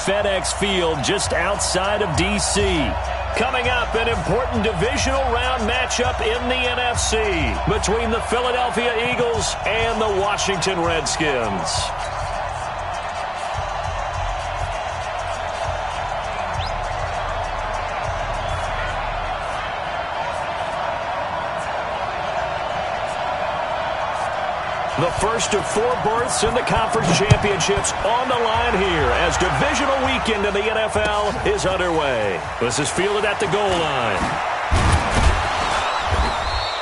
FedEx Field just outside of D.C. Coming up, an important divisional round matchup in the NFC between the Philadelphia Eagles and the Washington Redskins. The first of 4 berths in the conference championships on the line here as divisional weekend in the NFL is underway. This is fielded at the goal line.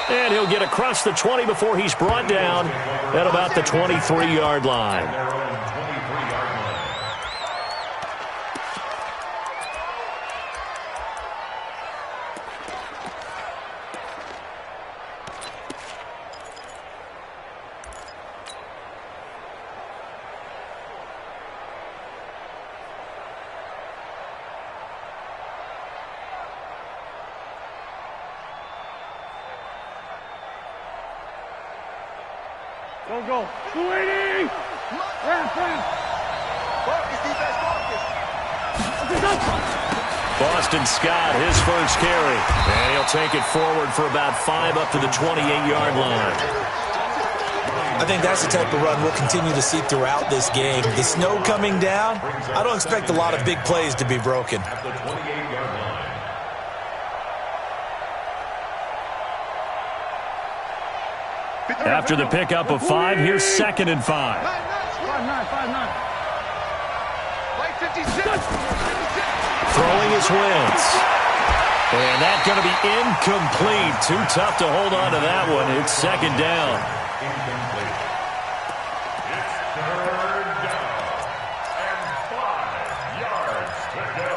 And he'll get across the 20 before he's brought down at about the 23-yard line. Go. 280! Boston Scott, his first carry. And he'll take it forward for about 5 up to the 28-yard line. I think that's the type of run we'll continue to see throughout this game. The snow coming down, I don't expect a lot of big plays to be broken. After the pickup of 5, here's 2nd and 5. 5-9. Throwing his Wentz. And that's going to be incomplete. Too tough to hold on to that one. It's 2nd down. Incomplete. It's 3rd down. And 5 yards to go.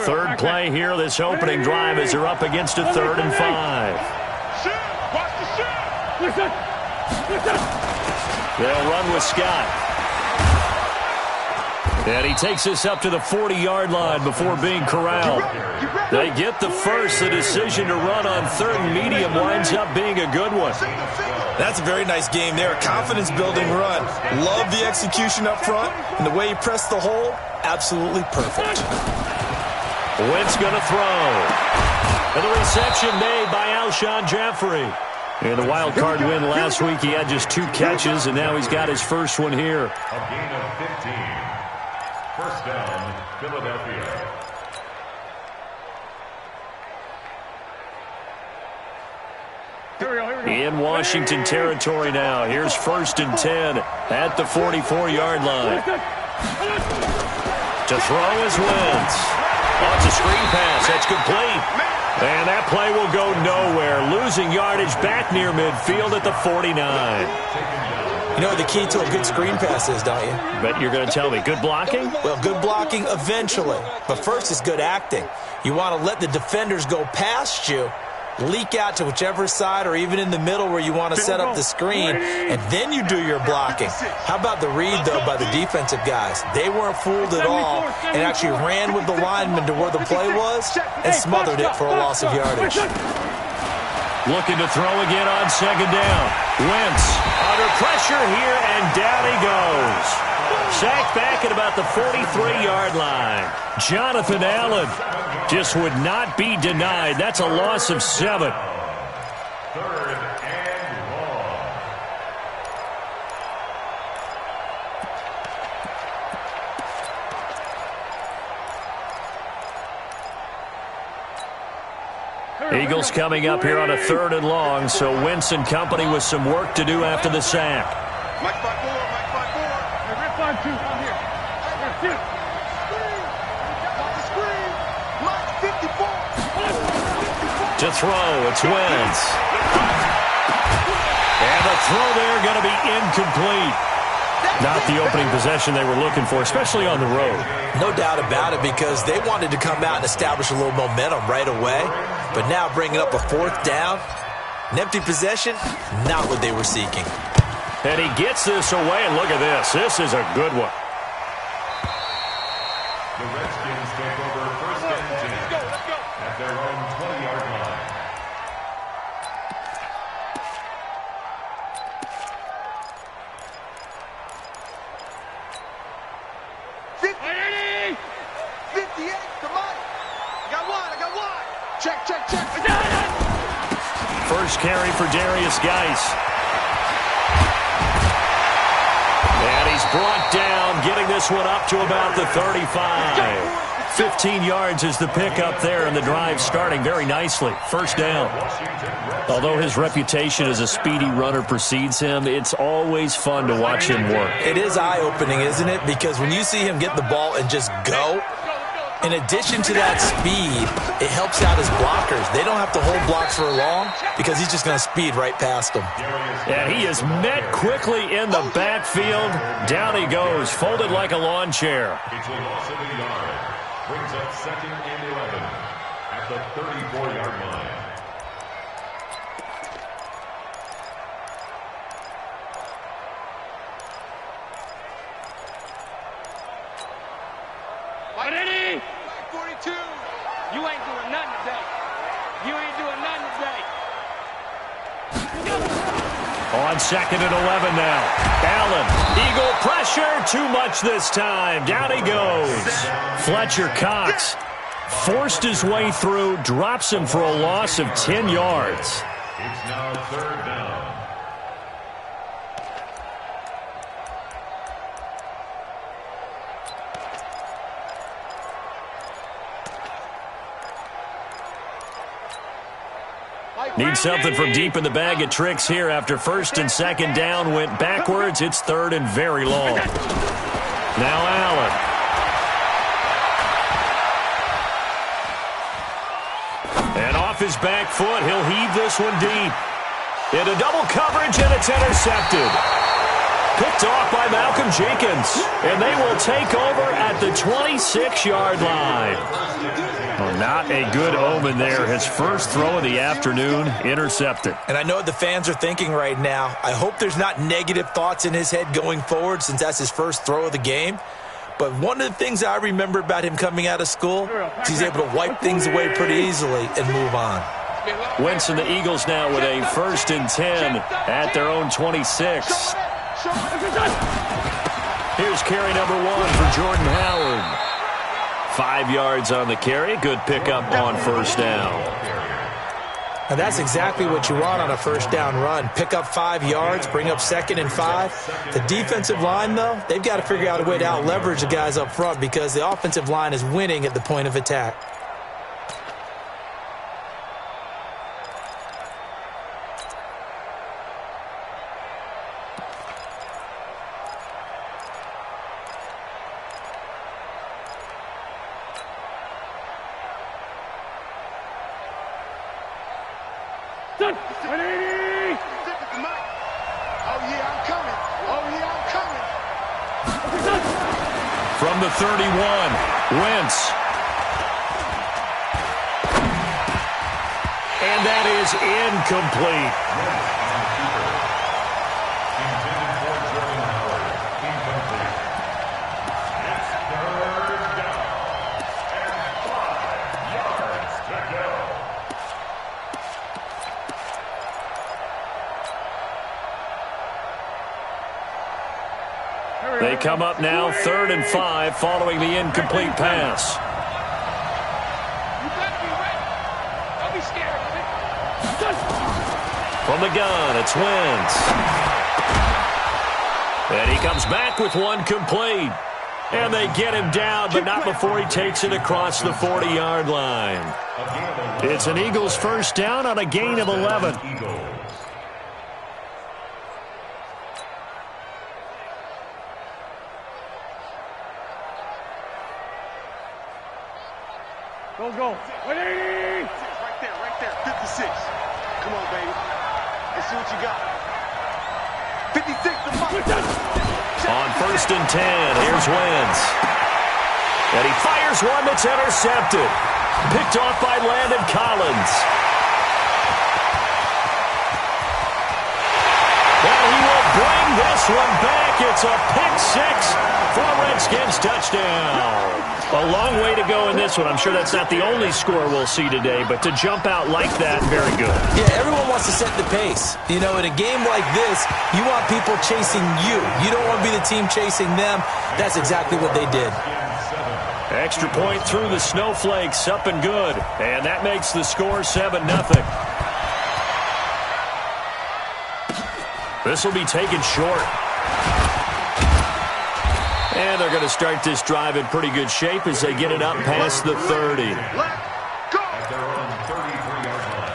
Third play here, this opening drive as they're up against a 3rd and 5. Watch the shot! They'll run with Scott. And he takes this up to the 40-yard line before being corralled. They get the first. The decision to run on 3rd and medium winds up being a good one. That's a very nice game there. A confidence-building run. Love the execution up front. And the way he pressed the hole, absolutely perfect. Wentz going to throw. And the reception made by Alshon Jeffrey. In the wild card win last week, he had just 2 catches, and now he's got his first one here. A gain of 15. First down, Philadelphia. In Washington territory now. Here's 1st and 10 at the 44-yard line. To throw is Wentz. It's a screen pass. That's complete. And that play will go nowhere. Losing yardage back near midfield at the 49. You know what the key to a good screen pass is, don't you? But you're going to tell me, good blocking? Well, good blocking eventually. But first is good acting. You want to let the defenders go past you, leak out to whichever side or even in the middle where you want to set up the screen, and then you do your blocking. How about the read, though, by the defensive guys? They weren't fooled at all and actually ran with the lineman to where the play was and smothered it for a loss of yardage. Looking to throw again on 2nd down. Wentz under pressure here, and down he goes. Sacked back at about the 43-yard line. Jonathan Allen just would not be denied. That's a loss of 7. 3rd and long. Eagles coming up here on a 3rd and long, so Wentz and company with some work to do after the sack. Mike 5-4. Red 5-2. Out here. That's it. To throw, it's Wentz. And the throw there going to be incomplete. Not the opening possession they were looking for, especially on the road. No doubt about it, because they wanted to come out and establish a little momentum right away. But now bringing up a 4th down, an empty possession, not what they were seeking. And he gets this away, and look at this. This is a good one. The Redskins take over 1st and 10 at their own 20-yard line. Check, check, check. First carry for Darius Geis. And he's brought down, getting this one up to about the 35. 15 yards is the pickup there, and the drive starting very nicely. First down. Although his reputation as a speedy runner precedes him, it's always fun to watch him work. It is eye-opening, isn't it? Because when you see him get the ball and just go, in addition to that speed, it helps out his blockers. They don't have to hold blocks for long because he's just going to speed right past them. And he is met quickly in the backfield. Down he goes, folded like a lawn chair. It's a loss of a yard. Brings up 2nd and 11 at the 34-yard line. Fight Eddie! 42! You ain't doing nothing today. You ain't doing nothing today. On 2nd and 11 now. Allen, eagle pressure, too much this time. Down he goes. Fletcher Cox forced his way through, drops him for a loss of 10 yards. It's now 3rd down. Need something from deep in the bag of tricks here after 1st and 2nd down went backwards. It's 3rd and very long. Now Allen. And off his back foot, he'll heave this one deep. Into double coverage, and it's intercepted. Picked off by Malcolm Jenkins. And they will take over at the 26-yard line. Well, not a good omen there. His first throw of the afternoon, intercepted. And I know what the fans are thinking right now. I hope there's not negative thoughts in his head going forward since that's his first throw of the game. But one of the things I remember about him coming out of school is he's able to wipe things away pretty easily and move on. Wentz and the Eagles now with a 1st and 10 at their own 26. Here's carry number 1 for Jordan Howard. 5 yards on the carry. Good pickup on 1st down. And that's exactly what you want on a 1st down run. Pick up 5 yards, bring up 2nd and 5. The defensive line, though, they've got to figure out a way to out-leverage the guys up front because the offensive line is winning at the point of attack. From the 31, Wentz. And that is incomplete. They come up now 3rd and 5 following the incomplete pass. You better be ready. Don't be scared. From the gun, it's Wentz. And he comes back with one complete. And they get him down, but not before he takes it across the 40-yard line. It's an Eagles 1st down on a gain of 11. Go. 180! Right there. 56. Come on, baby. Let's see what you got. 56 to On 1st and 10, here's Wentz. And he fires one that's intercepted. Picked off by Landon Collins. And he will bring this one back. It's a pick 6 for a Redskins touchdown. A long way to go in this one. I'm sure that's not the only score we'll see today, but to jump out like that, very good. Yeah, everyone wants to set the pace. You know, in a game like this, you want people chasing you. You don't want to be the team chasing them. That's exactly what they did. Extra point through the snowflakes, up and good. And that makes the score 7-0. This will be taken short. And they're going to start this drive in pretty good shape as they get it up past the 30. At their own 33-yard line.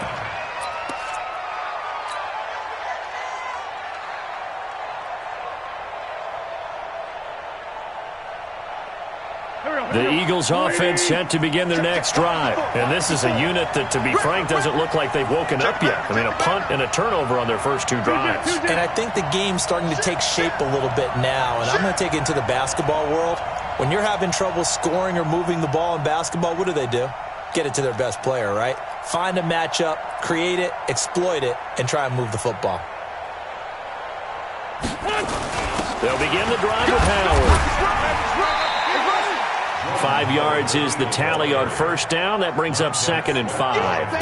The Eagles offense set to begin their next drive. And this is a unit that, to be frank, doesn't look like they've woken up yet. I mean, a punt and a turnover on their first two drives. And I think the game's starting to take shape a little bit now. And I'm going to take it into the basketball world. When you're having trouble scoring or moving the ball in basketball, what do? Get it to their best player, right? Find a matchup, create it, exploit it, and try and move the football. They'll begin the drive with Howard. 5 yards is the tally on first down. That brings up 2nd and 5.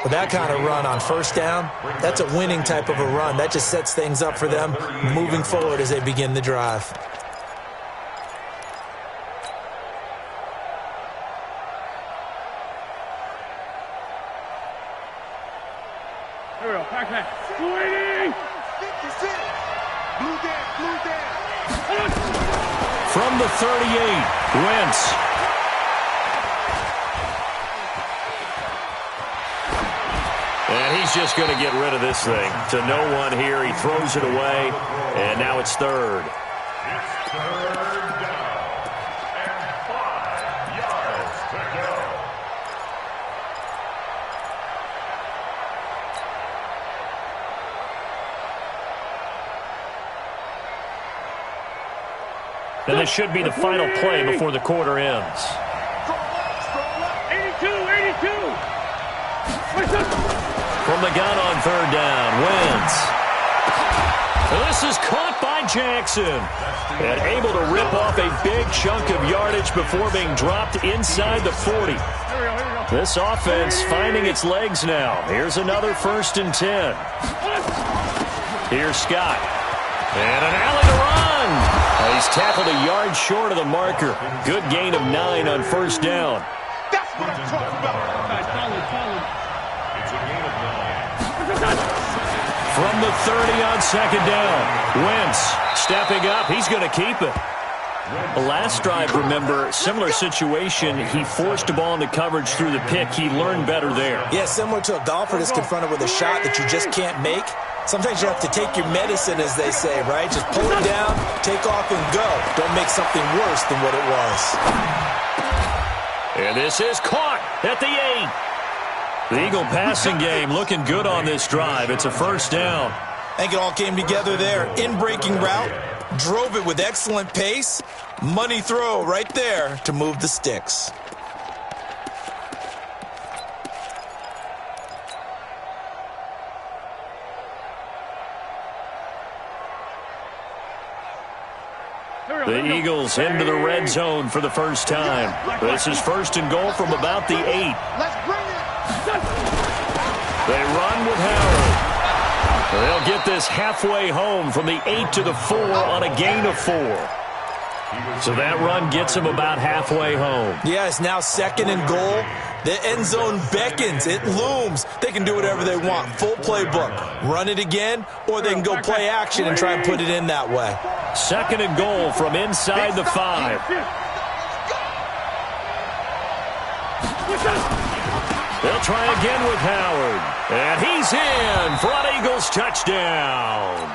With that kind of run on first down, that's a winning type of a run. That just sets things up for them moving forward as they begin the drive. Here we go. Pack. 280. 56. Blue down. From the 38, Wentz. And he's just going to get rid of this thing. To no one here. He throws it away, and now it's third. It's third down. And 5 yards to go. And this should be the final play before the quarter ends. 82. From the gun on third down, Wentz. This is caught by Jackson. And able to rip off a big chunk of yardage before being dropped inside the 40. This offense finding its legs now. Here's another 1st and 10. Here's Scott. And an alley to run. He's tackled a yard short of the marker. Good gain of 9 on first down. That's what I'm talking about. It's a gain of 9. From the 30 on second down. Wentz stepping up. He's going to keep it. The last drive, remember, similar situation. He forced a ball into coverage through the pick. He learned better there. Yeah, similar to a golfer that's confronted with a shot that you just can't make. Sometimes you have to take your medicine, as they say, right? Just pull it down, take off, and go. Don't make something worse than what it was. And this is caught at the 8. The Eagle passing game looking good on this drive. It's a first down. I think it all came together there. In-breaking route, drove it with excellent pace. Money throw right there to move the sticks. The Eagles into the red zone for the first time. This is 1st and goal from about the 8. They run with Howard. They'll get this halfway home from the 8 to the 4 on a gain of 4. So that run gets them about halfway home. Yeah, it's now 2nd and goal. The end zone beckons. It looms. They can do whatever they want. Full playbook. Run it again, or they can go play action and try and put it in that way. 2nd and goal from inside the 5. They'll try again with Howard. And he's in for an Eagles touchdown.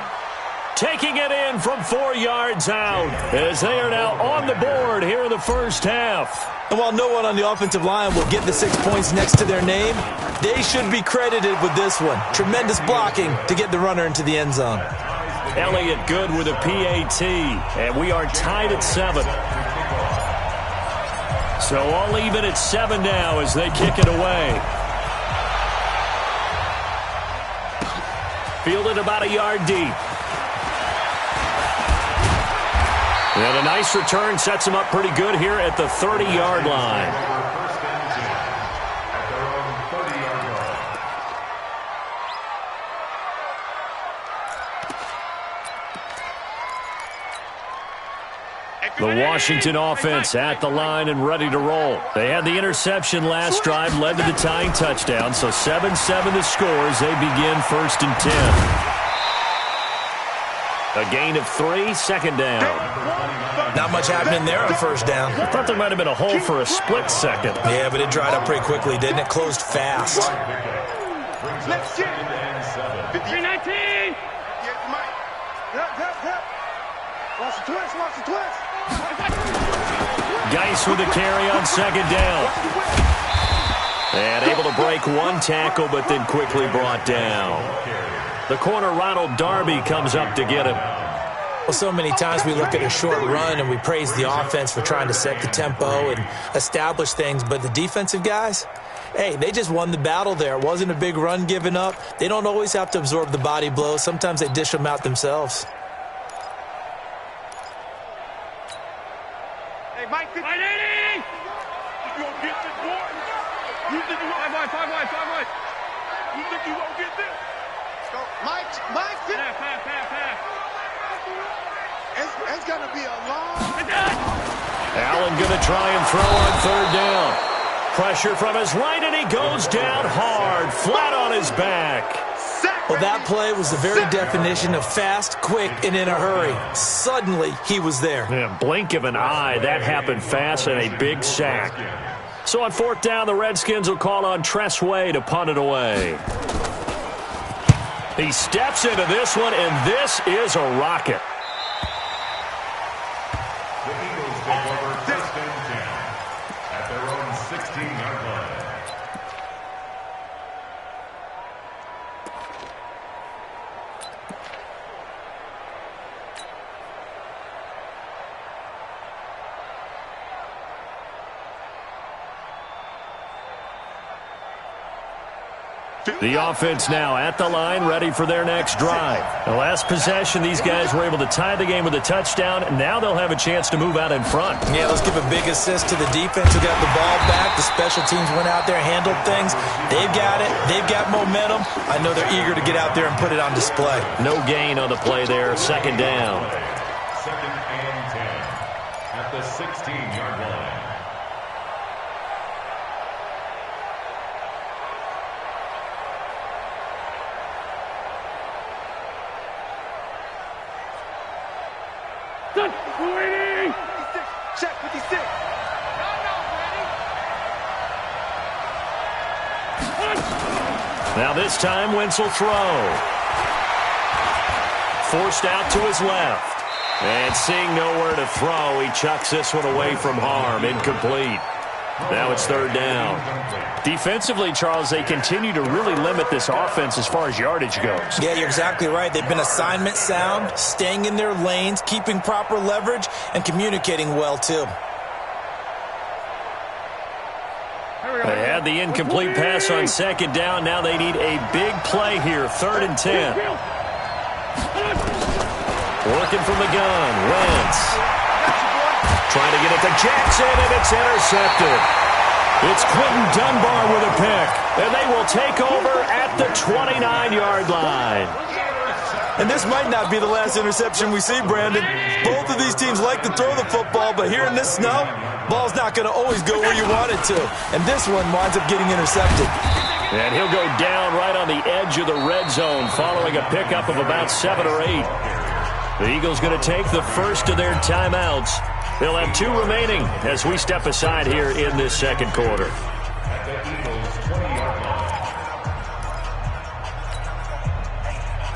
Taking it in from 4 yards out as they are now on the board here in the first half. And while no one on the offensive line will get the 6 points next to their name, they should be credited with this one. Tremendous blocking to get the runner into the end zone. Elliott good with a PAT, and we are tied at 7. So all even at 7 now as they kick it away. Fielded about a yard deep. And a nice return sets him up pretty good here at the 30-yard line. At their own 30-yard line. The Washington offense at the line and ready to roll. They had the interception last drive, led to the tying touchdown, so 7-7 the score as they begin 1st and 10. A gain of 3, 2nd down. Not much happening there on 1st down. I thought there might have been a hole for a split second. Yeah, but it dried up pretty quickly, didn't it? Closed fast. Let's get 19. Watch the twist, watch the twist. Geis with a carry on 2nd down. And able to break one tackle, but then quickly brought down. The corner, Ronald Darby, comes up to get him. Well, so many times we look at a short run and we praise the offense for trying to set the tempo and establish things, but the defensive guys, hey, they just won the battle there. It wasn't a big run given up. They don't always have to absorb the body blows. Sometimes they dish them out themselves. Hey, Mike, 50. You gonna get this, boy? You think you gonna... 5 wide. You think you gonna get this? Let's go. Mike, 50. Pass. It's gonna be a long... Allen going to try and throw on 3rd down. Pressure from his right, and he goes down hard, flat on his back. Well, that play was the very definition of fast, quick, and in a hurry. Suddenly, he was there. Yeah, blink of an eye, that happened fast, and a big sack. So on 4th down, the Redskins will call on Tress Way to punt it away. He steps into this one, and this is a rocket. The Eagles take over 1st and 10 at their own 16-yard line. The offense now at the line, ready for their next drive. The last possession, these guys were able to tie the game with a touchdown, and now they'll have a chance to move out in front. Yeah, let's give a big assist to the defense who got the ball back. The special teams went out there, handled things. They've got it. They've got momentum. I know they're eager to get out there and put it on display. No gain on the play there, 2nd down. 2nd and 10 at the 16-yard line. Check 56. Now this time, Wentz will throw. Forced out to his left. And seeing nowhere to throw, he chucks this one away from harm. Incomplete. Now it's 3rd down. Defensively, Charles, they continue to really limit this offense as far as yardage goes. Yeah, you're exactly right. They've been assignment sound, staying in their lanes, keeping proper leverage, and communicating well, too. They had the incomplete pass on 2nd down. Now they need a big play here, 3rd and 10. Working from the gun, Wentz. Trying to get it to Jackson, and it's intercepted. It's Quentin Dunbar with a pick, and they will take over at the 29-yard line. And this might not be the last interception we see, Brandon. Both of these teams like to throw the football, but here in this snow, ball's not going to always go where you want it to. And this one winds up getting intercepted. And he'll go down right on the edge of the red zone following a pickup of about 7 or 8. The Eagles going to take the first of their timeouts. They'll have 2 remaining as we step aside here in this 2nd quarter. At the Eagles' 20-yard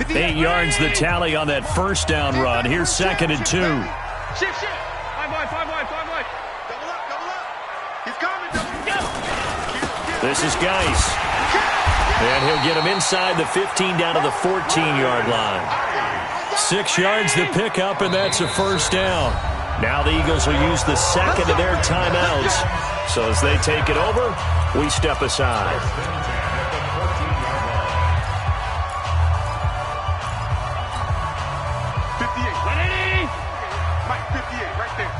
line. 8 yards the tally on that 1st down run. Here's 2nd and 2. Shift. 5 wide. Double up. He's coming. This is Geis. And he'll get him inside the 15 down to the 14-yard line. 6 yards the pickup, and that's a 1st down. Now the Eagles will use the 2nd of their timeouts. So as they take it over, we step aside. 58. Mike, 58, right there.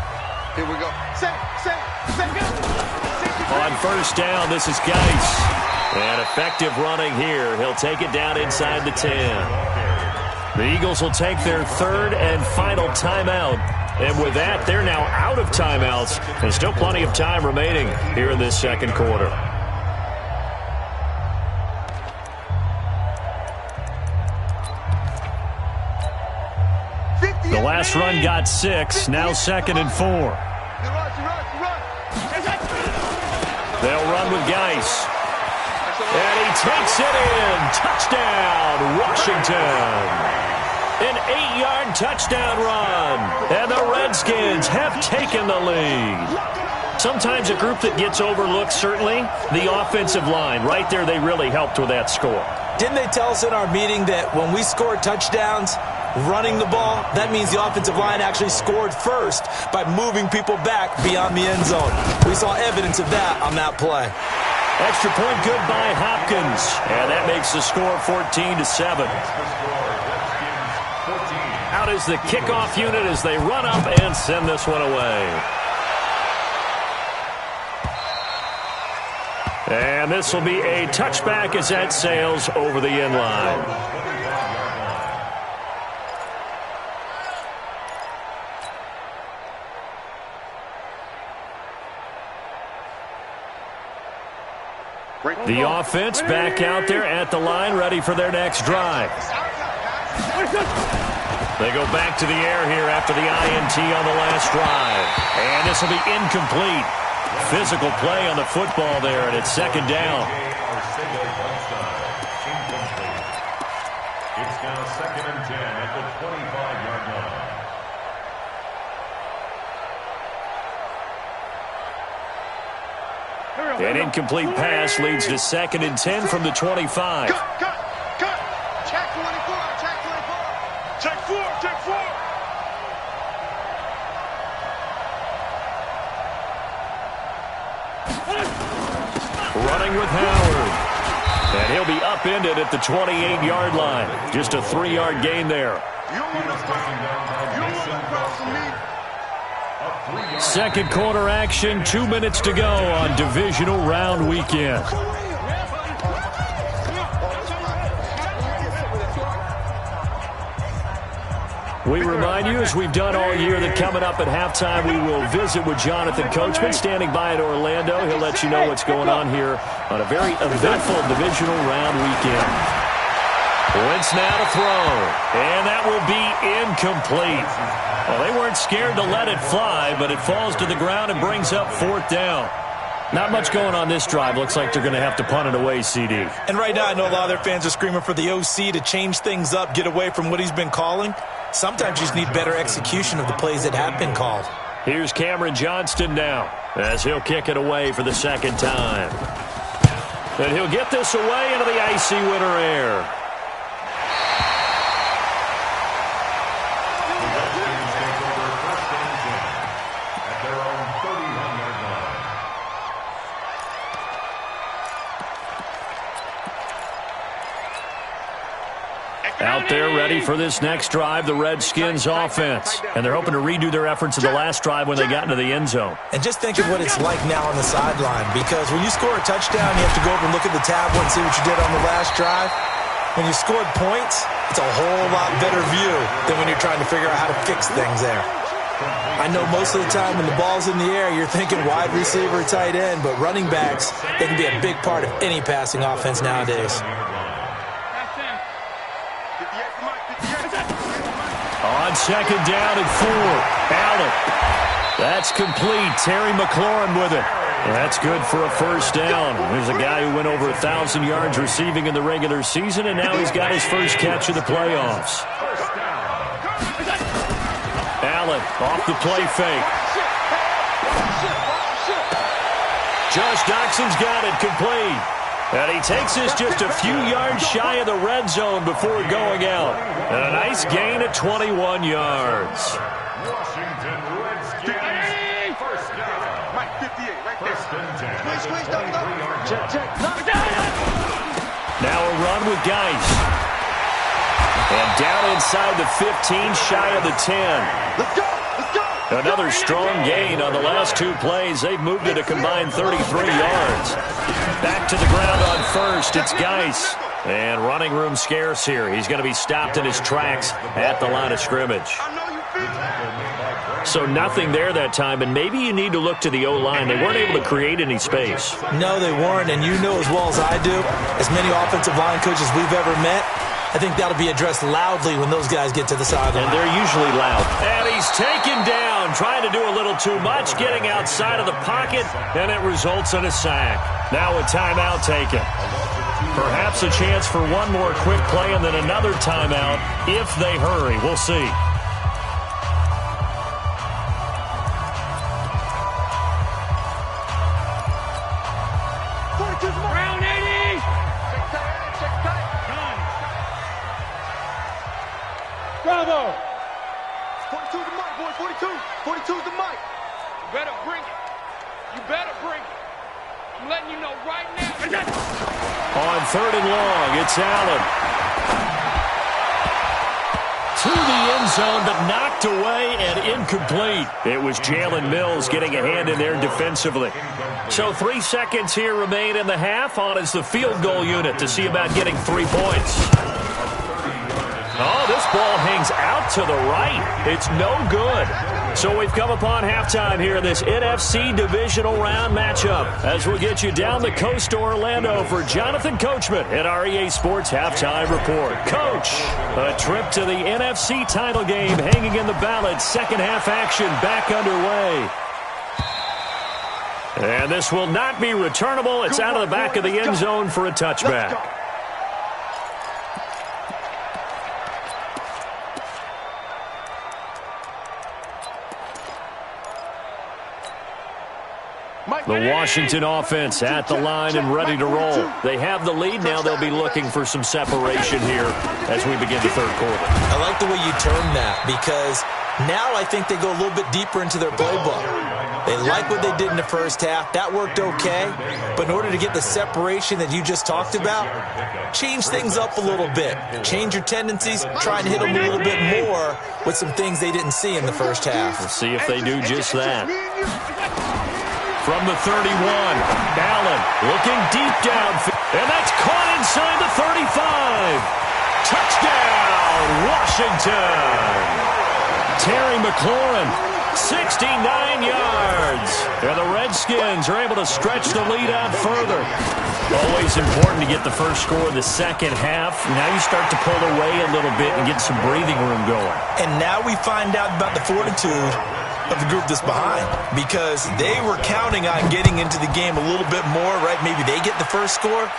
Here we go. Say, go. On 1st down, this is Geis. And effective running here. He'll take it down inside the 10. The Eagles will take their 3rd and final timeout And with that, they're now out of timeouts. There's still plenty of time remaining here in this second quarter. The last run got 6, now 2nd and 4. They'll run with Geis. And he takes it in. Touchdown, Washington. An 8-yard touchdown run. And the Redskins have taken the lead. Sometimes a group that gets overlooked, certainly, the offensive line. Right there, they really helped with that score. Didn't they tell us in our meeting that when we score touchdowns, running the ball, that means the offensive line actually scored first by moving people back beyond the end zone? We saw evidence of that on that play. Extra point good by Hopkins. And that makes the score 14-7. Out is the kickoff unit as they run up and send this one away. And this will be a touchback as that sails over the end line. The offense back out there at the line, ready for their next drive. They go back to the air here after the INT on the last drive. And this will be incomplete. Physical play on the football there, and it's 2nd down. It's now 2nd and 10 at the 25-yard line. An incomplete pass leads to 2nd and 10 from the 25. Cut. Check 24. Check 4. Running with Howard. And he'll be upended at the 28-yard line. Just a 3-yard gain there. You don't want to cross from me. Second quarter action, 2 minutes to go on divisional round weekend. We remind you, as we've done all year, that coming up at halftime, we will visit with Jonathan Coachman, standing by in Orlando. He'll let you know what's going on here on a very eventful divisional round weekend. Wentz now to throw, and that will be incomplete. Well, they weren't scared to let it fly, but it falls to the ground and brings up 4th down. Not much going on this drive. Looks like they're going to have to punt it away, CD. And right now, I know a lot of their fans are screaming for the OC to change things up, get away from what he's been calling. Sometimes you just need better execution of the plays that have been called. Here's Cameron Johnston now, as he'll kick it away for the 2nd time. And he'll get this away into the icy winter air. Out there ready for this next drive, the Redskins offense. And they're hoping to redo their efforts in the last drive when they got into the end zone. And just think of what it's like now on the sideline, because when you score a touchdown, you have to go over and look at the tablet and see what you did on the last drive. When you scored points, it's a whole lot better view than when you're trying to figure out how to fix things there. I know most of the time when the ball's in the air, you're thinking wide receiver, tight end, but running backs, they can be a big part of any passing offense nowadays. On 2nd down and 4, Allen. That's complete. Terry McLaurin with it. That's good for a 1st down. There's a guy who went over 1,000 yards receiving in the regular season, and now he's got his first catch of the playoffs. Allen off the play fake. Josh Doxson's got it complete. And he takes this just a few yards shy of the red zone before going out. And a nice gain of 21 yards. Washington Redskins, 1st down. Mike, 58, right there. 1st and 10. Squeeze, check. Now a run with Geis. And down inside the 15, shy of the 10. Let's go. Another strong gain on the last 2 plays. They've moved it a combined 33 yards. Back to the ground on 1st. It's Geis. And running room scarce here. He's going to be stopped in his tracks at the line of scrimmage. I know you feel it. So nothing there that time, and maybe you need to look to the O-line. They weren't able to create any space. No, they weren't, and you know as well as I do, as many offensive line coaches we've ever met, I think that'll be addressed loudly when those guys get to the sideline. And they're usually loud. And he's taken down, trying to do a little too much, getting outside of the pocket, and it results in a sack. Now a timeout taken. Perhaps a chance for one more quick play and then another timeout if they hurry. We'll see. Round 80. Bravo! 42's the mic, boy. 42. 42's the mic. You better bring it. You better bring it. I'm letting you know right now. On 3rd and long, it's Allen. To the end zone, but knocked away and incomplete. It was Jalen Mills getting a hand in there defensively. So 3 seconds here remain in the half. On is the field goal unit to see about getting 3 points. Oh, this ball hangs out to the right. It's no good. So we've come upon halftime here in this NFC divisional round matchup as we'll get you down the coast to Orlando for Jonathan Coachman at our EA Sports Halftime Report. Coach, a trip to the NFC title game hanging in the balance. Second half action back underway. And this will not be returnable. It's out of the back of the end zone for a touchback. The Washington offense at the line and ready to roll. They have the lead. Now they'll be looking for some separation here as we begin the third quarter. I like the way you term that because now I think they go a little bit deeper into their playbook. They like what they did in the first half. That worked okay. But in order to get the separation that you just talked about, change things up a little bit. Change your tendencies. Try and hit them a little bit more with some things they didn't see in the first half. We'll see if they do just that. From the 31, Allen looking deep downfield, and that's caught inside the 35. Touchdown, Washington. Terry McLaurin, 69 yards. And the Redskins are able to stretch the lead out further. Always important to get the first score of the second half. Now you start to pull away a little bit and get some breathing room going. And now we find out about the fortitude of the group that's behind because they were counting on getting into the game a little bit more, right? Maybe they get the first score.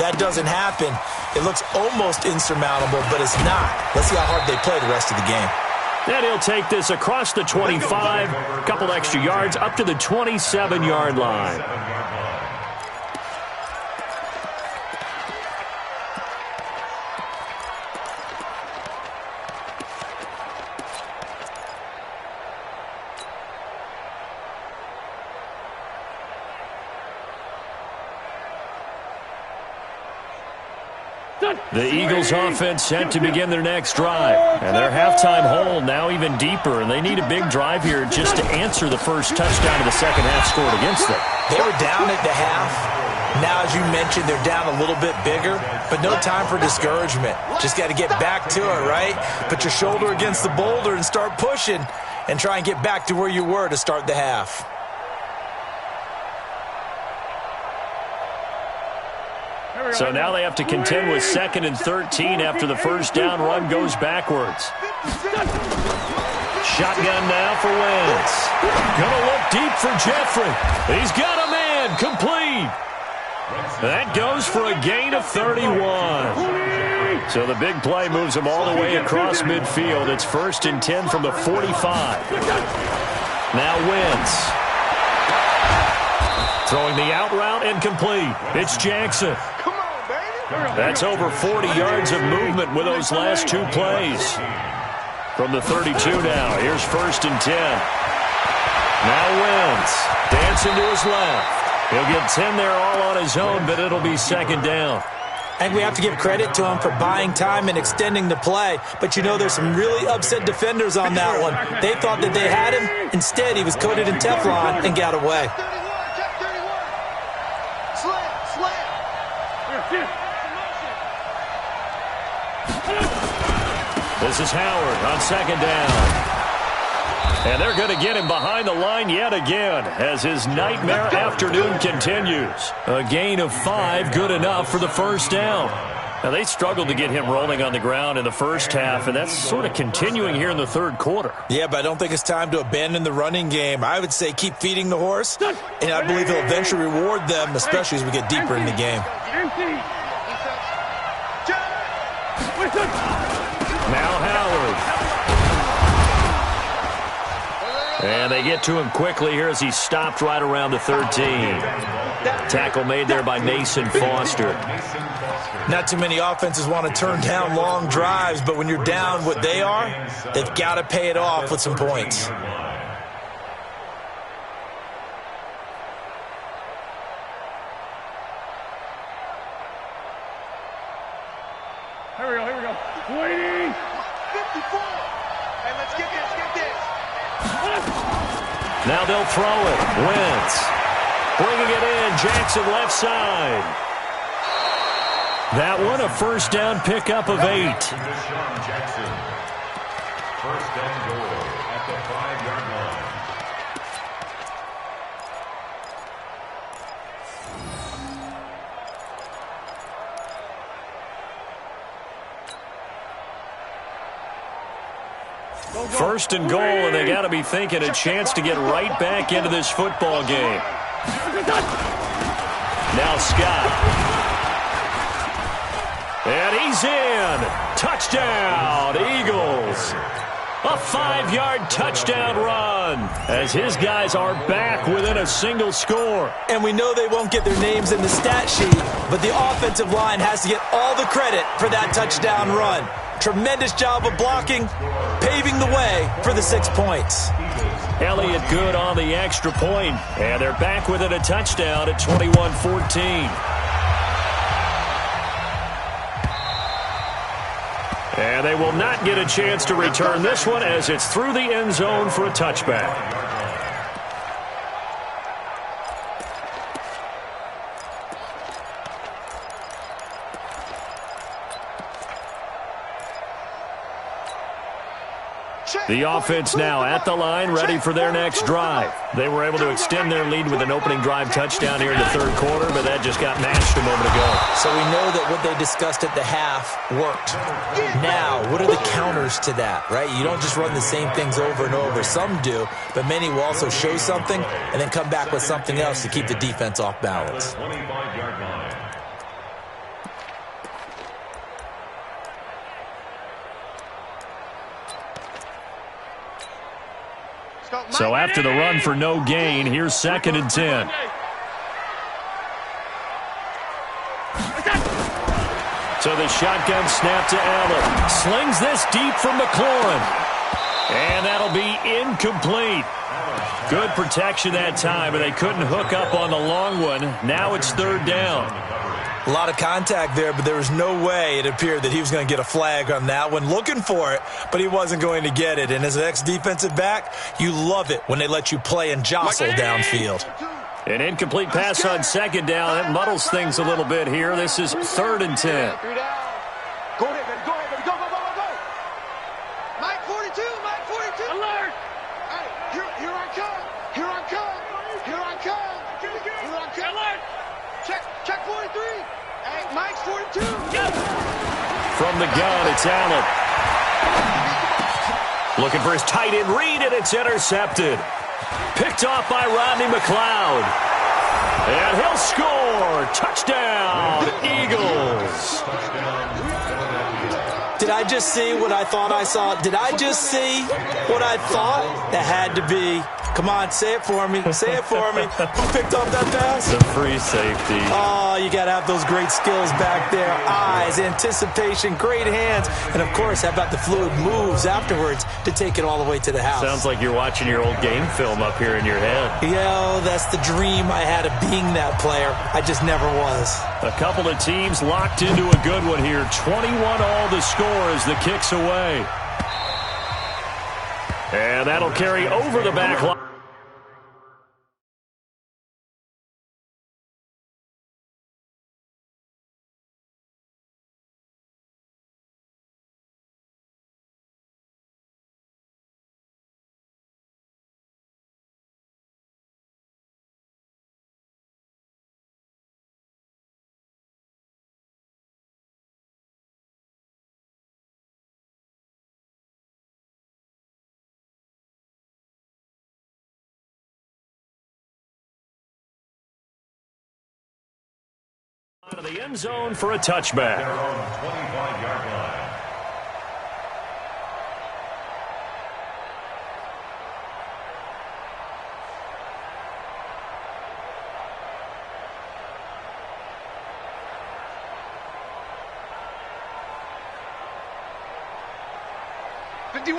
That doesn't happen. It looks almost insurmountable, but it's not. Let's see how hard they play the rest of the game. And he'll take this across the 25, a couple extra yards up to the 27-yard line. The Eagles offense set to begin their next drive. And their halftime hole now even deeper. And they need a big drive here just to answer the first touchdown of the second half scored against them. They were down at the half. Now, as you mentioned, they're down a little bit bigger. But no time for discouragement. Just got to get back to it, right? Put your shoulder against the boulder and start pushing. And try and get back to where you were to start the half. So now they have to contend with 2nd and 13 after the first down run goes backwards. Shotgun now for Wentz. Gonna look deep for Jeffrey. He's got a man complete. That goes for a gain of 31. So the big play moves them all the way across midfield. It's 1st and 10 from the 45. Now Wentz. Throwing the out route and complete. It's Jackson. That's over 40 yards of movement with those last 2 plays. From the 32 now, here's 1st and 10. Now Wentz, dancing to his left. He'll get 10 there all on his own, but it'll be 2nd down. And we have to give credit to him for buying time and extending the play. But you know there's some really upset defenders on that one. They thought that they had him. Instead, he was coated in Teflon and got away. This is Howard on 2nd down. And they're going to get him behind the line yet again as his nightmare afternoon continues. A gain of 5, good enough for the first down. Now, they struggled to get him rolling on the ground in the first half, and that's sort of continuing here in the third quarter. Yeah, but I don't think it's time to abandon the running game. I would say keep feeding the horse, and I believe he'll eventually reward them, especially as we get deeper in the game. Now Howard. And they get to him quickly here as he stopped right around the 13. Tackle made there by Mason Foster. Not too many offenses want to turn down long drives, but when you're down what they are, they've got to pay it off with some points. Here we go. Waiting. 54. Hey, let's get this. Now they'll throw it. Wentz. Bringing it in. Jackson left side. That one a first down pickup of 8. Jackson. First down goal at the 5-yard line. First and goal, and they got to be thinking a chance to get right back into this football game. Now Scott. And he's in. Touchdown, Eagles. A 5-yard touchdown run as his guys are back within a single score. And we know they won't get their names in the stat sheet, but the offensive line has to get all the credit for that touchdown run. Tremendous job of blocking, paving the way for the 6 points. Elliott good on the extra point, and they're back within a touchdown at 21-14. And they will not get a chance to return this one as it's through the end zone for a touchback. The offense now at the line, ready for their next drive. They were able to extend their lead with an opening drive touchdown here in the third quarter, but that just got matched a moment ago. So we know that what they discussed at the half worked. Now, what are the counters to that, right? You don't just run the same things over and over. Some do, but many will also show something and then come back with something else to keep the defense off balance. 25-yard line. So after the run for no gain, here's 2nd and 10. So the shotgun snap to Allen. Slings this deep from McLaurin. And that'll be incomplete. Good protection that time, and they couldn't hook up on the long one. Now it's 3rd down. A lot of contact there, but there was no way it appeared that he was going to get a flag on that one. Looking for it, but he wasn't going to get it. And as an ex-defensive back, you love it when they let you play and jostle downfield. An incomplete pass on 2nd down. That muddles things a little bit here. This is 3rd and 10. Go ahead, baby. Go, baby. Go. Mike 42. Alert. Hey, here I come. Alert. Check 43. Hey, Mike's 42. From the gun, it's Allen. Looking for his tight end read, and it's intercepted. Picked off by Rodney McLeod. And he'll score. Touchdown, Eagles. Did I just see what I thought I saw? Did I just see what I thought? That had to be. Come on, say it for me. Say it for me. Who picked up that pass? The free safety. Oh, you got to have those great skills back there. Eyes, anticipation, great hands. And, of course, how about the fluid moves afterwards to take it all the way to the house? Sounds like you're watching your old game film up here in your head. Yeah, that's the dream I had of being that player. I just never was. A couple of teams locked into a good one here. 21-all the score as the kick's away. And that'll carry over the back line. Out of the end zone for a touchback. Their own 25-yard line.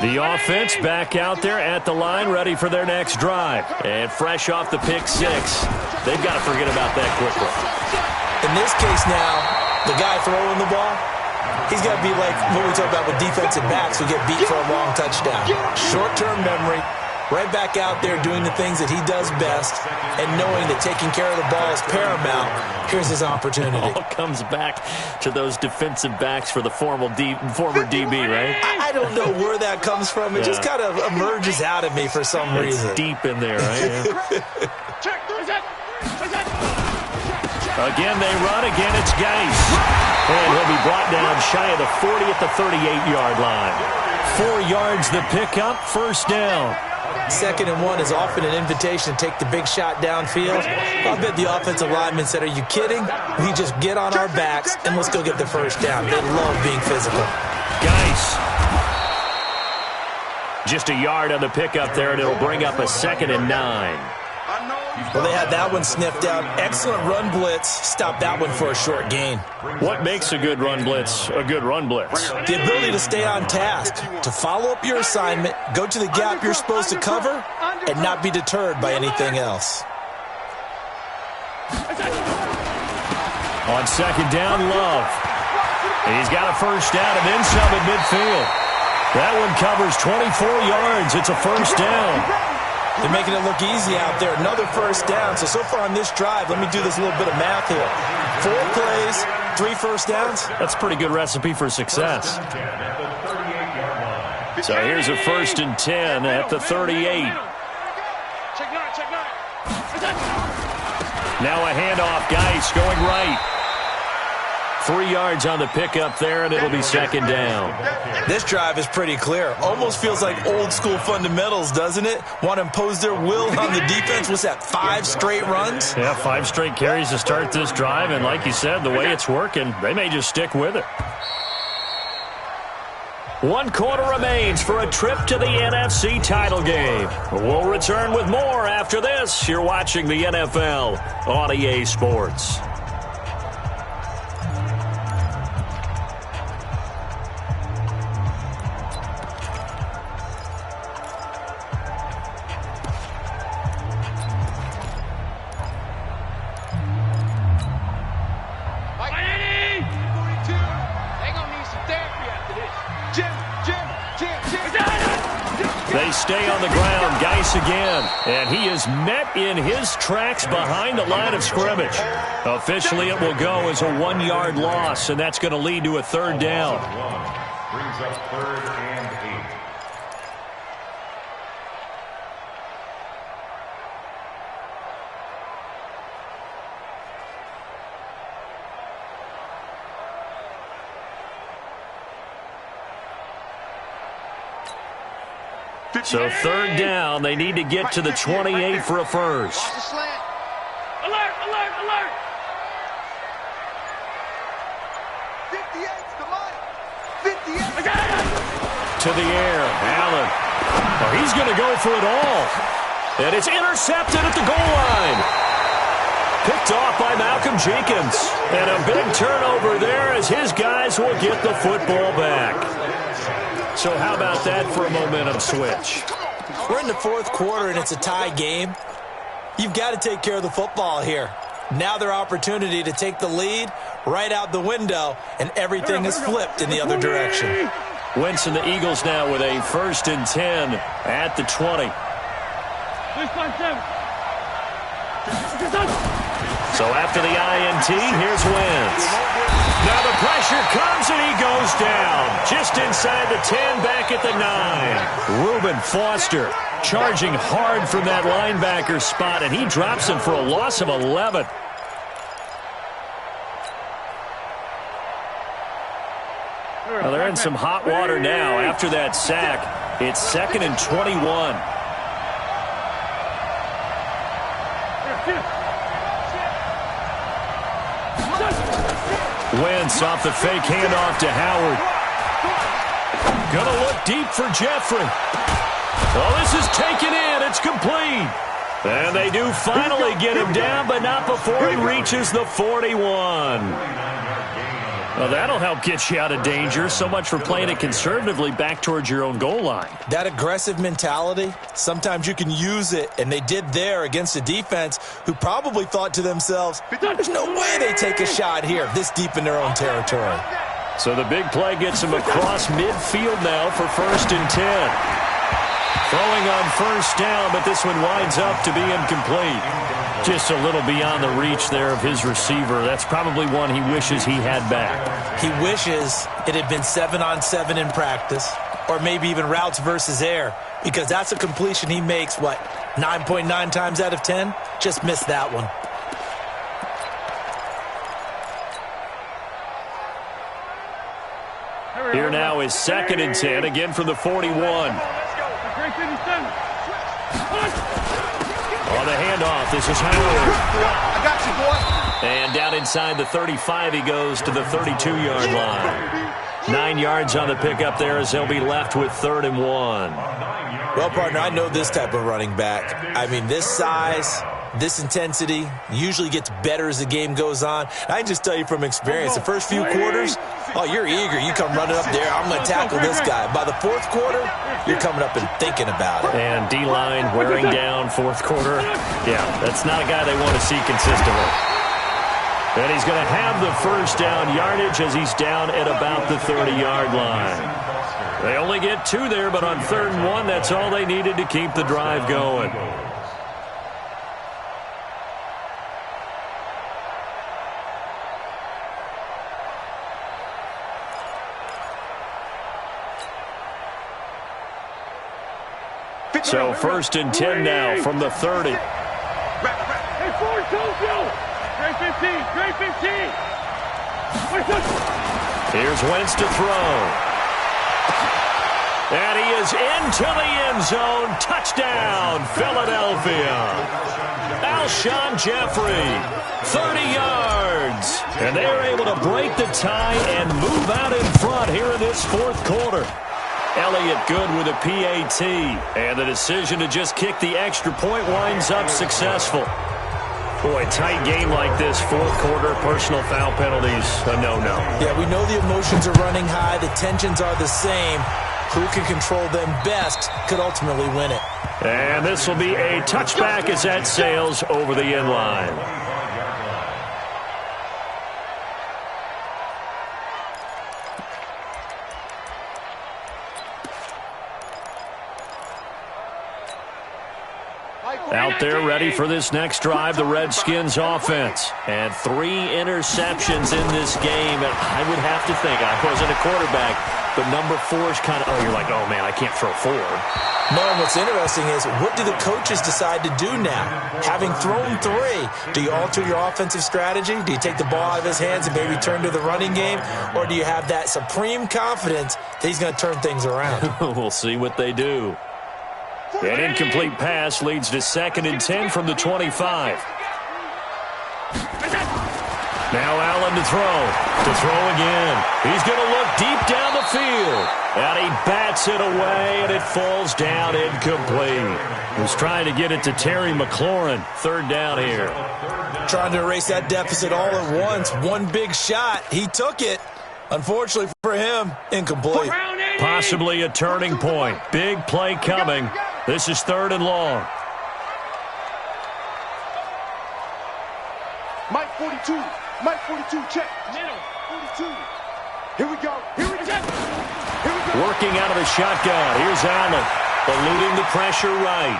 The offense back out there at the line, ready for their next drive. And fresh off the pick six, they've got to forget about that quickly. In this case now, the guy throwing the ball, he's got to be like what we talk about with defensive backs who get beat for a long touchdown. Short-term memory, right back out there doing the things that he does best, and knowing that taking care of the ball is paramount. Here's his opportunity. All comes back to those defensive backs for the former DB, right? I don't know where that comes from. It just kind of emerges out of me for some reason. It's deep in there, right? Again, they run. Again, it's Geis. And he'll be brought down shy of the 40 at the 38-yard line. 4 yards the pickup, first down. 2nd and 1 is often an invitation to take the big shot downfield. I'll bet the offensive lineman said, are you kidding? We just get on our backs and let's go get the first down. They love being physical. Geis. Just a yard on the pickup there, and it'll bring up a 2nd and 9. Well, they had that one sniffed out. Excellent run blitz. Stopped that one for a short gain. What makes a good run blitz a good run blitz? The ability to stay on task, to follow up your assignment, go to the gap you're supposed to cover, and not be deterred by anything else. On 2nd down, Love. He's got a first down and then some at midfield. That one covers 24 yards. It's a first down. They're making it look easy out there. Another first down. So far on this drive, let me do this little bit of math here. 4 plays, 3 first downs. That's a pretty good recipe for success. So here's a 1st and 10 at the 38. Now a handoff. Geis going right. 3 yards on the pickup there, and it'll be 2nd down. This drive is pretty clear. Almost feels like old school fundamentals, doesn't it? Want to impose their will on the defense. What's that, 5 straight runs? Yeah, 5 straight carries to start this drive, and like you said, the way it's working, they may just stick with it. 1 quarter remains for a trip to the NFC title game. We'll return with more after this. You're watching the NFL on EA Sports. They stay on the ground. Geis again. And he is met in his tracks behind the line of scrimmage. Officially, it will go as a 1-yard loss, and that's going to lead to a 3rd down. Brings up 3rd and 8. So 3rd down, they need to get to the 28 for a first. Alert, alert, alert! 58's the line. 58. To the air, Allen. Oh, he's going to go for it all. And it's intercepted at the goal line. Picked off by Malcolm Jenkins. And a big turnover there as his guys will get the football back. So how about that for a momentum switch? We're in the 4th quarter, and it's a tie game. You've got to take care of the football here. Now their opportunity to take the lead right out the window, and everything is flipped in the other direction. Wentz and the Eagles now with a 1st and 10 at the 20. So after the INT, here's Wentz. Now the pressure comes and he goes down. Just inside the 10, back at the 9. Reuben Foster charging hard from that linebacker spot, and he drops him for a loss of 11. Well, they're in some hot water now after that sack. It's 2nd and 21. Wentz off the fake handoff to Howard. Gonna look deep for Jeffrey. Oh, this is taken in. It's complete. And they do finally get him down, but not before he reaches the 41. Well, that'll help get you out of danger. So much for playing it conservatively back towards your own goal line. That aggressive mentality, sometimes you can use it, and they did there against a defense who probably thought to themselves, there's no way they take a shot here this deep in their own territory. So the big play gets him across midfield now for 1st and 10. Throwing on 1st down, but this one winds up to be incomplete. Just a little beyond the reach there of his receiver. That's probably one he wishes he had back. He wishes it had been 7-on-7 in practice, or maybe even routes versus air, because that's a completion he makes, 9.9 times out of 10? Just missed that one. Here now is 2nd and 10, again from the 41. On the handoff, this is Howard. I got you, boy. And down inside the 35, he goes to the 32-yard line. 9 yards on the pickup there as they'll be left with 3rd and 1. Well, partner, I know this type of running back. I mean, this size, this intensity usually gets better as the game goes on. I can just tell you from experience, the first few quarters, oh, you're eager. You come running up there, I'm going to tackle this guy. By the 4th quarter, you're coming up and thinking about it. And D-line wearing down 4th quarter. Yeah, that's not a guy they want to see consistently. And he's going to have the 1st down yardage as he's down at about the 30-yard line. They only get 2 there, but on 3rd and 1, that's all they needed to keep the drive going. So 1st and 10 now from the 30. Hey, forward, go. Great 15, great 15. Here's Wentz to throw. And he is into the end zone. Touchdown, Philadelphia. Alshon Jeffrey, 30 yards. And they are able to break the tie and move out in front here in this 4th quarter. Elliott good with a PAT. And the decision to just kick the extra point winds up successful. Boy, tight game like this, 4th quarter, personal foul penalties, a no-no. Yeah, we know the emotions are running high. The tensions are the same. Who can control them best could ultimately win it. And this will be a touchback as that sails over the end line. Out there ready for this next drive, the Redskins offense. And 3 interceptions in this game. And I would have to think, I wasn't a quarterback, but number 4 is kind of, you're like, oh, man, I can't throw 4. No, and what's interesting is, what do the coaches decide to do now? Having thrown 3, do you alter your offensive strategy? Do you take the ball out of his hands and maybe turn to the running game? Or do you have that supreme confidence that he's going to turn things around? We'll see what they do. An incomplete pass leads to 2nd and 10 from the 25. Now Allen to throw. To throw again. He's going to look deep down the field. And he bats it away, and it falls down incomplete. He's trying to get it to Terry McLaurin. 3rd down here. Trying to erase that deficit all at once. One big shot. He took it. Unfortunately for him, incomplete. Possibly a turning point. Big play coming. This is 3rd and long. Mike 42. Mike 42, check. Middle. 42. Here we go. Here we go. Working out of the shotgun. Here's Allen. Eluding the pressure right.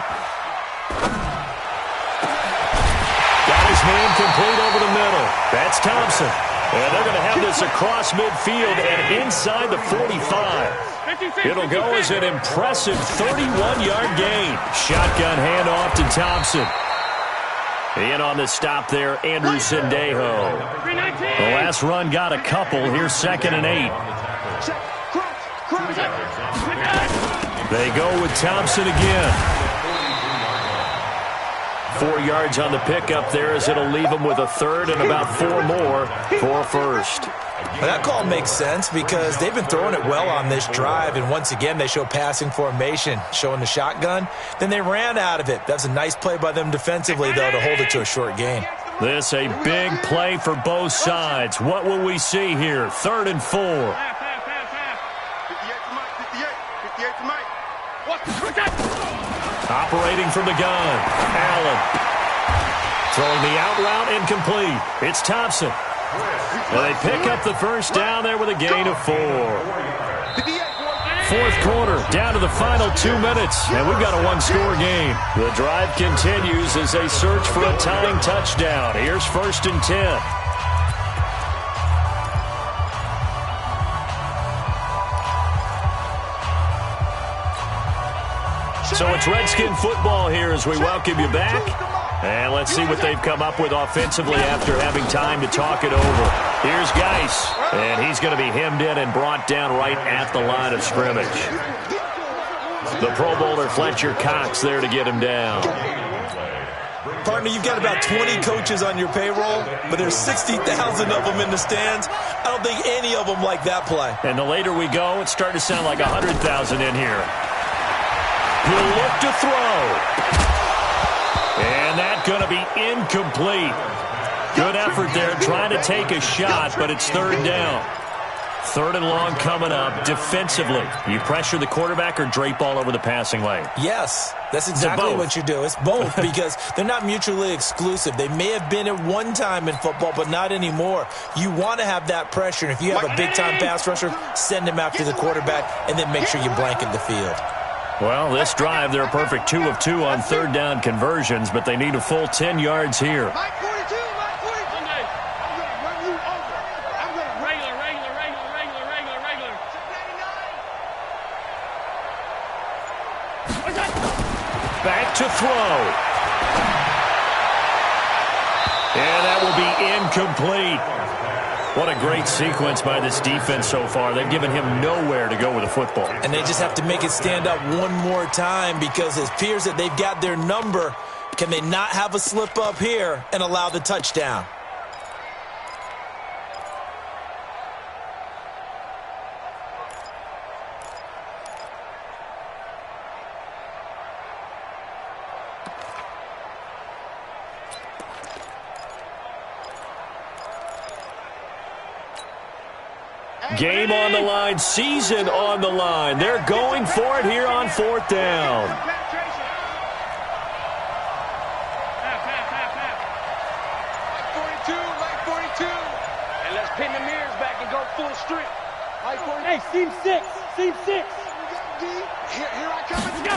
Got his man complete over the middle. That's Thompson. And they're going to have this across midfield and inside the 45. It'll go as an impressive 31-yard gain. Shotgun handoff to Thompson. In on the stop there, Andrew Sendejo. The last run got a couple. Here's 2nd and 8. They go with Thompson again. 4 yards on the pickup there as it'll leave them with a 3rd and about 4 more for 1st. Well, that call makes sense because they've been throwing it well on this drive, and once again they show passing formation, showing the shotgun. Then they ran out of it. That's a nice play by them defensively, though, to hold it to a short gain. This a big play for both sides. What will we see here? 3rd and 4. 58 to Mike, 58 to Mike. Operating from the gun. Allen. Throwing the out route incomplete. It's Thompson. And they pick up the first down there with a gain of 4. 4th quarter, down to the final 2 minutes, and we've got a one-score game. The drive continues as they search for a tying touchdown. Here's 1st and 10. So it's Redskin football here as we welcome you back. And let's see what they've come up with offensively after having time to talk it over. Here's Geis, and he's going to be hemmed in and brought down right at the line of scrimmage. The Pro Bowler Fletcher Cox there to get him down. Partner, you've got about 20 coaches on your payroll, but there's 60,000 of them in the stands. I don't think any of them like that play. And the later we go, it's starting to sound like 100,000 in here. He'll look to throw. And that's going to be incomplete. Good effort there trying to take a shot, but it's 3rd down. 3rd and long coming up. Defensively, you pressure the quarterback or drape all over the passing lane? Yes, that's exactly what you do. It's both because they're not mutually exclusive. They may have been at one time in football, but not anymore. You want to have that pressure. And if you have a big-time pass rusher, send him after the quarterback and then make sure you blanket the field. Well, this drive, they're a perfect 2 of 2 on 3rd down conversions, but they need a full 10 yards here. Mike 42, Mike 42. I'm going to run you over. I'm going to regular. Back to throw. And that will be incomplete. What a great sequence by this defense so far. They've given him nowhere to go with the football. And they just have to make it stand up one more time because it appears that they've got their number. Can they not have a slip up here and allow the touchdown? Game on the line, season on the line. They're going for it here on 4th down. Like 42. And let's pin the mirrors back and go full strength. Like 42. Hey, seam 6. Seam 6. Here I come. Let's go.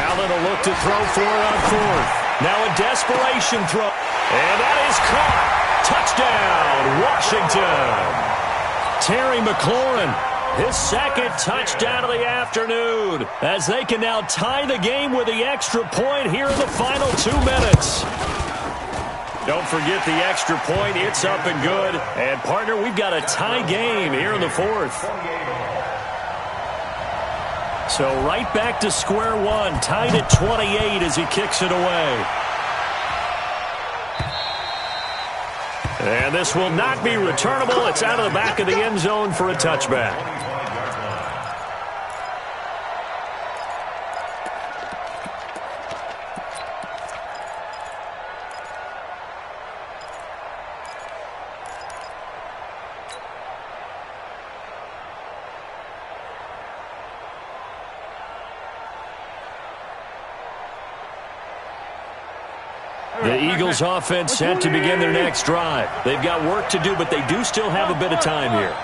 Allen will look to throw for it on 4th. Now a desperation throw. And that is caught. Touchdown, Washington. Terry McLaurin, his 2nd touchdown of the afternoon, as they can now tie the game with the extra point here in the final 2 minutes. Don't forget the extra point. It's up and good. And, partner, we've got a tie game here in the 4th. So right back to square one, tied at 28 as he kicks it away. And this will not be returnable. It's out of the back of the end zone for a touchback. The Eagles offense set to begin their next drive. They've got work to do, but they do still have a bit of time here.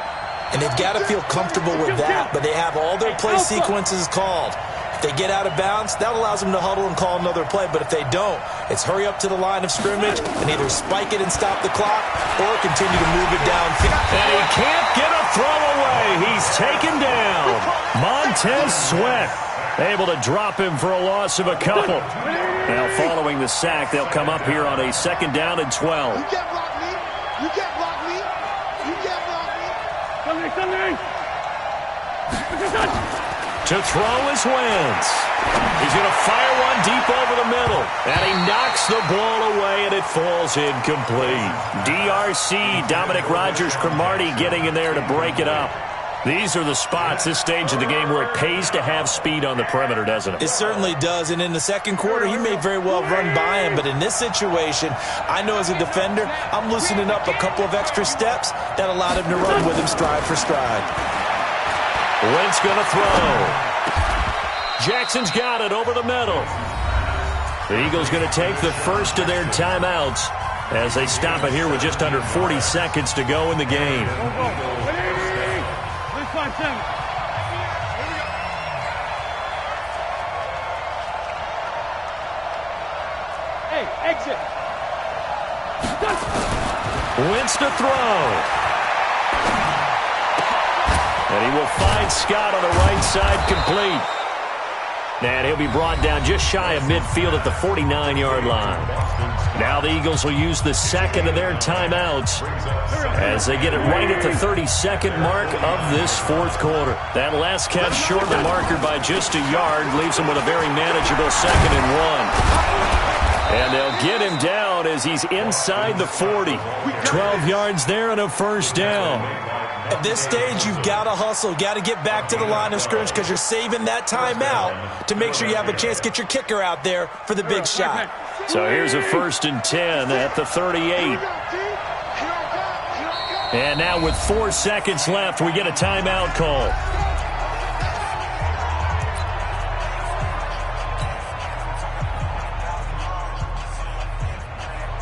And they've got to feel comfortable with that, but they have all their play sequences called. If they get out of bounds, that allows them to huddle and call another play, but if they don't, it's hurry up to the line of scrimmage and either spike it and stop the clock or continue to move it downfield. And he can't get a throw away. He's taken down. Montez Sweat able to drop him for a loss of a couple. Now following the sack, they'll come up here on a 2nd down and 12. You can't block me. You can't block me. You can't block me. To throw is Wentz. He's going to fire one deep over the middle. And he knocks the ball away, and it falls incomplete. DRC, Dominic Rodgers-Cromartie getting in there to break it up. These are the spots, this stage of the game, where it pays to have speed on the perimeter, doesn't it? It certainly does, and in the second quarter, he may very well run by him, but in this situation, I know as a defender, I'm loosening up a couple of extra steps that allowed him to run with him stride for stride. Wentz going to throw. Jackson's got it over the middle. The Eagles going to take the first of their timeouts as they stop it here with just under 40 seconds to go in the game. 5-7. Hey, exit. Wentz to throw. And he will find Scott on the right side, complete. And he'll be brought down just shy of midfield at the 49-yard line. Now the Eagles will use the second of their timeouts as they get it right at the 32nd mark of this fourth quarter. That last catch short of the marker by just a yard leaves them with a very manageable 2nd and 1. And they'll get him down as he's inside the 40. 12 yards there and a first down. At this stage, you've got to hustle. Got to get back to the line of scrimmage because you're saving that timeout to make sure you have a chance to get your kicker out there for the big shot. So here's a 1st and 10 at the 38. And now with 4 seconds left, we get a timeout call.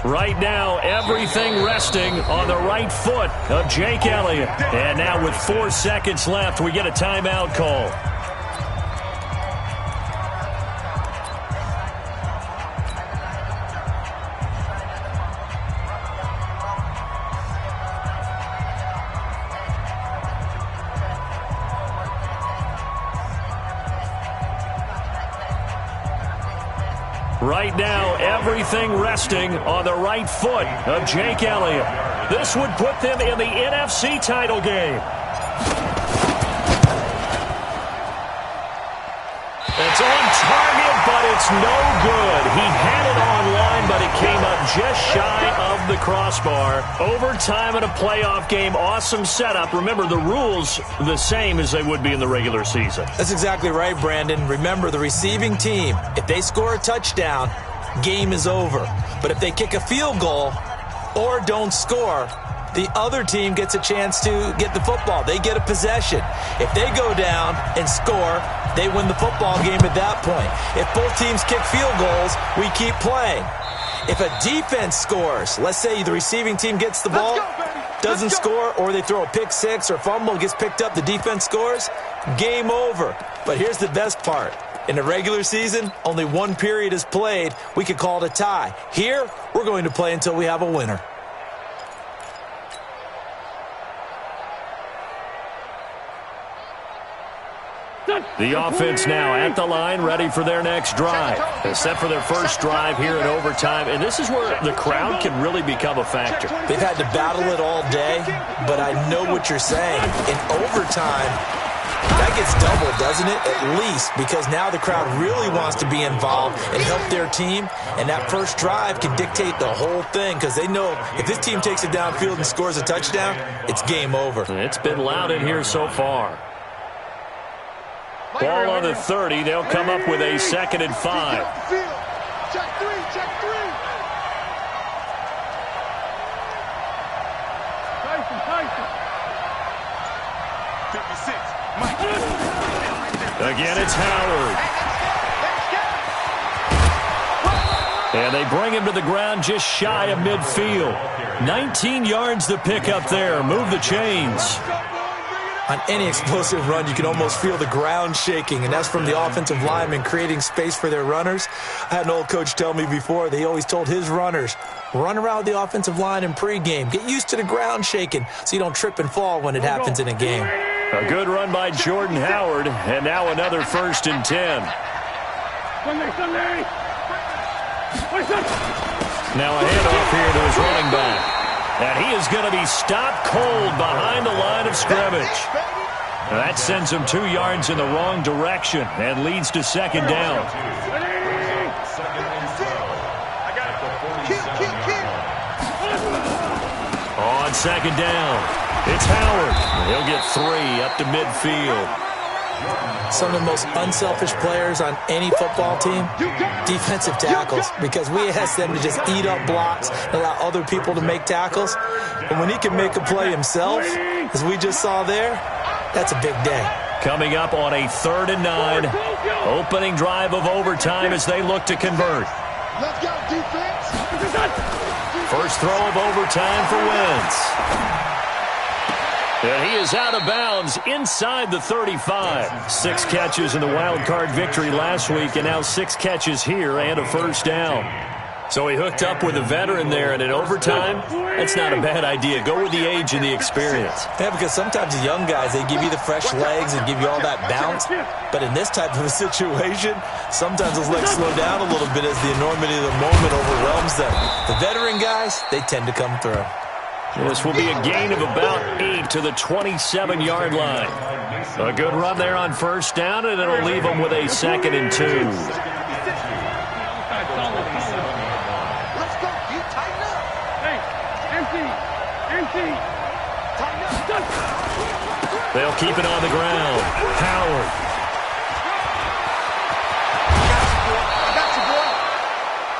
Right now, everything resting on the right foot of Jake Elliott. And now with 4 seconds left, we get a timeout call. Right now, everything resting on the right foot of Jake Elliott. This would put them in the NFC title game. It's on target, but it's no good. He had it online, but it came up just shy of the crossbar. Overtime in a playoff game, awesome setup. Remember, the rules the same as they would be in the regular season. That's exactly right, Brandon. Remember, the receiving team, if they score a touchdown, game is over. But if they kick a field goal or don't score, the other team gets a chance to get the football. They get a possession. If they go down and score, they win the football game at that point. If both teams kick field goals, we keep playing. If a defense scores, let's say the receiving team gets the ball, doesn't score, or they throw a pick six or fumble, gets picked up, the defense scores, game over. But here's the best part. In the regular season, only one period is played. We could call it a tie. Here, we're going to play until we have a winner. The offense now at the line, ready for their next drive. They're set for their first drive here in overtime, and this is where the crowd can really become a factor. They've had to battle it all day, but I know what you're saying. In overtime, that gets doubled, doesn't it? At least, because now the crowd really wants to be involved and help their team, and that first drive can dictate the whole thing because they know if this team takes it downfield and scores a touchdown, it's game over. It's been loud in here so far. Ball on the 30. They'll come up with a 2nd and 5. Check three. 56. Again, it's Howard. And they bring him to the ground just shy of midfield. 19 yards to pick up there. Move the chains. On any explosive run, you can almost feel the ground shaking, and that's from the offensive linemen creating space for their runners. I had an old coach tell me before, he always told his runners, run around the offensive line in pregame. Get used to the ground shaking so you don't trip and fall when it happens in a game. A good run by Jordan Howard, and now another 1st and 10. Now a handoff here to his running back. And he is going to be stopped cold behind the line of scrimmage. That sends him 2 yards in the wrong direction and leads to second down. On second down, it's Howard. He'll get 3 up to midfield. Some of the most unselfish players on any football team, defensive tackles, because we ask them to just eat up blocks and allow other people to make tackles. And when he can make a play himself, as we just saw there, that's a big day. Coming up on a 3rd and 9, opening drive of overtime as they look to convert. Let's go, defense. First throw of overtime for Wentz. And he is out of bounds inside the 35. 6 catches in the wild card victory last week, and now 6 catches here and a first down. So he hooked up with a veteran there, and in overtime, that's not a bad idea. Go with the age and the experience. Yeah, because sometimes the young guys, they give you the fresh legs and give you all that bounce. But in this type of a situation, sometimes those legs slow down a little bit as the enormity of the moment overwhelms them. The veteran guys, they tend to come through. This will be a gain of about 8 to the 27-yard line. A good run there on first down, and it'll leave them with a 2nd and 2. They'll keep it on the ground. Howard.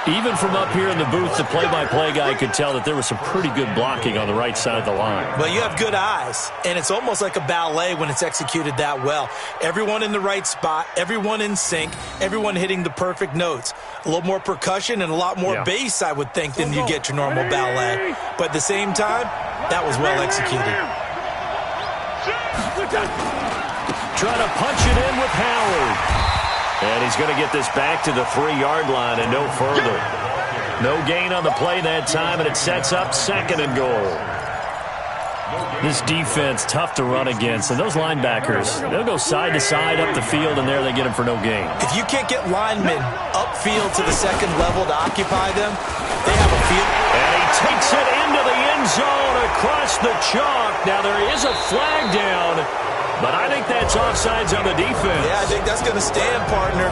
Even from up here in the booth, the play-by-play guy could tell that there was some pretty good blocking on the right side of the line. Well, you have good eyes, and it's almost like a ballet when it's executed that well. Everyone in the right spot, everyone in sync, everyone hitting the perfect notes. A little more percussion and a lot more bass, I would think, than you get your normal ballet. But at the same time, that was well executed. Trying to punch it in with Howard. And he's going to get this back to the 3-yard line and no further. No gain on the play that time, and it sets up 2nd and goal. This defense, tough to run against. And those linebackers, they'll go side to side up the field, and there they get them for no gain. If you can't get linemen upfield to the 2nd level to occupy them, they have a field. And he takes it into the end zone across the chalk. Now there is a flag down, but I think that's offsides on the defense. Yeah, I think that's going to stand, partner.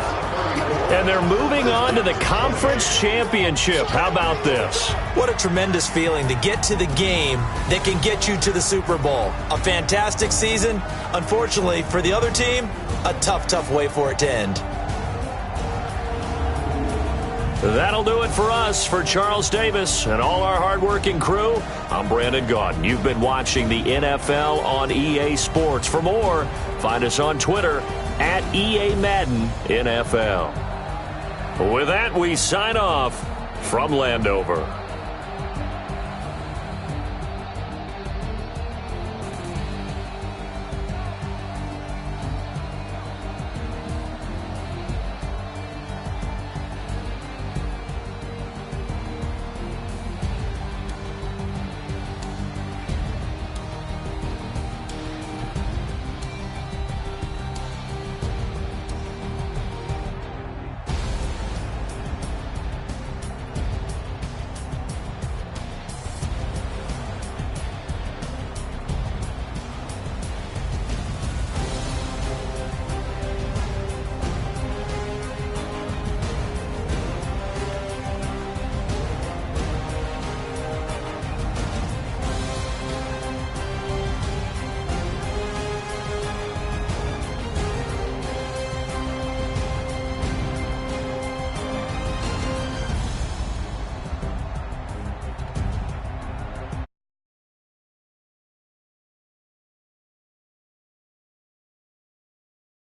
And they're moving on to the conference championship. How about this? What a tremendous feeling to get to the game that can get you to the Super Bowl. A fantastic season. Unfortunately, for the other team, a tough, tough way for it to end. That'll do it for us. For Charles Davis and all our hardworking crew, I'm Brandon Gaudin. You've been watching the NFL on EA Sports. For more, find us on Twitter at EA Madden NFL. With that, we sign off from Landover.